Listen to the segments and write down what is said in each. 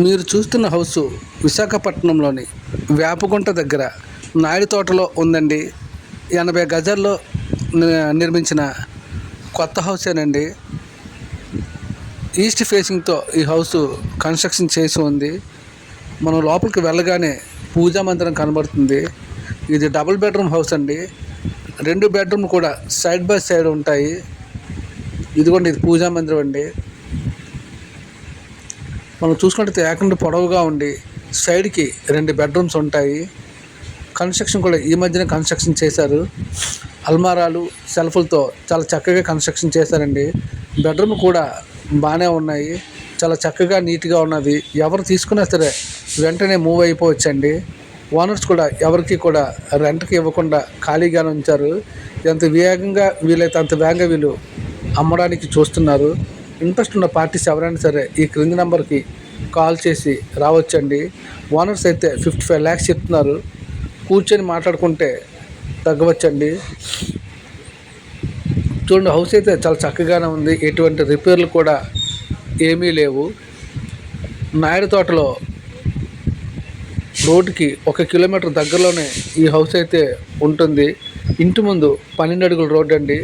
మీరు చూస్తున్న హౌసు విశాఖపట్నంలోని వేపగుంట దగ్గర నాయుడు తోటలో ఉందండి. 80 గజాల్లో నిర్మించిన కొత్త హౌసేనండి. ఈస్ట్ ఫేసింగ్తో ఈ హౌసు కన్స్ట్రక్షన్ చేసి ఉంది. మనం లోపలికి వెళ్ళగానే పూజా మందిరం కనబడుతుంది. ఇది డబుల్ బెడ్రూమ్ హౌస్ అండి. 2 బెడ్రూమ్ కూడా సైడ్ బై సైడ్ ఉంటాయి. ఇదిగోండి, ఇది పూజా మందిరం అండి. మనం చూసుకుంటే ఏకంగా పొడవుగా ఉండి సైడ్కి 2 బెడ్రూమ్స్ ఉంటాయి. కన్స్ట్రక్షన్ కూడా ఈ మధ్యనే కన్స్ట్రక్షన్ చేశారు. అల్మారాలు, సెల్ఫ్లతో చాలా చక్కగా కన్స్ట్రక్షన్ చేశారండి. బెడ్రూమ్ కూడా బాగానే ఉన్నాయి. చాలా చక్కగా నీట్గా ఉన్నది. ఎవరు తీసుకున్నా సరే వెంటనే మూవ్ అయిపోవచ్చండి. ఓనర్స్ కూడా ఎవరికి కూడా రెంట్కి ఇవ్వకుండా ఖాళీగానే ఉంచారు. ఎంత వేగంగా వీలైతే అంత వేగంగా వీళ్ళు అమ్మడానికి చూస్తున్నారు. ఇంట్రెస్ట్ ఉన్న పార్టీస్ ఎవరైనా సరే ఈ క్రింది నెంబర్కి కాల్ చేసి రావచ్చండి. ఓనర్స్ అయితే 55 lakhs చెప్తున్నారు. కూర్చొని మాట్లాడుకుంటే తగ్గవచ్చండి. చూడండి, హౌస్ అయితే చాలా చక్కగానే ఉంది. ఎటువంటి రిపేర్లు కూడా ఏమీ లేవు. నాయుడు తోటలో రోడ్డుకి 1 కిలోమీటర్ దగ్గరలోనే ఈ హౌస్ అయితే ఉంటుంది. ఇంటి ముందు 12 అడుగుల రోడ్డు అండి.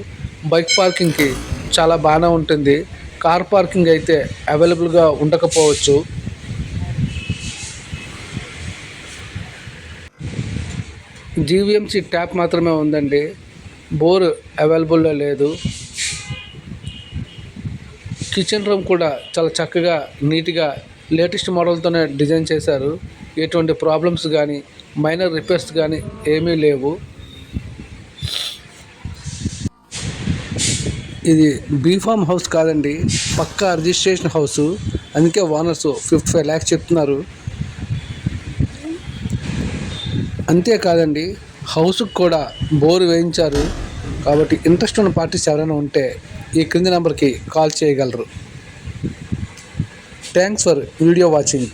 బైక్ పార్కింగ్కి చాలా బాగానే ఉంటుంది. కార్ పార్కింగ్ అయితే అవైలబుల్గా ఉండకపోవచ్చు. జీవీఎంసీ ట్యాప్ మాత్రమే ఉందండి. బోర్ అవైలబుల్లో లేదు. కిచెన్ రూమ్ కూడా చాలా చక్కగా నీట్గా లేటెస్ట్ మోడల్తోనే డిజైన్ చేశారు. ఎటువంటి ప్రాబ్లమ్స్ కానీ మైనర్ రిపేర్స్ కానీ ఏమీ లేవు. ఇది బీఫామ్ హౌస్ కాదండి, పక్కా రిజిస్ట్రేషన్ హౌసు. అందుకే ఓనర్స్ 55 lakhs చెప్తున్నారు. అంతేకాదండి, హౌస్కి కూడా బోరు వేయించారు. కాబట్టి ఇంట్రెస్ట్ ఉన్న పార్టీస్ ఎవరైనా ఉంటే ఈ క్రింది నెంబర్కి కాల్ చేయగలరు. Thanks for video watching.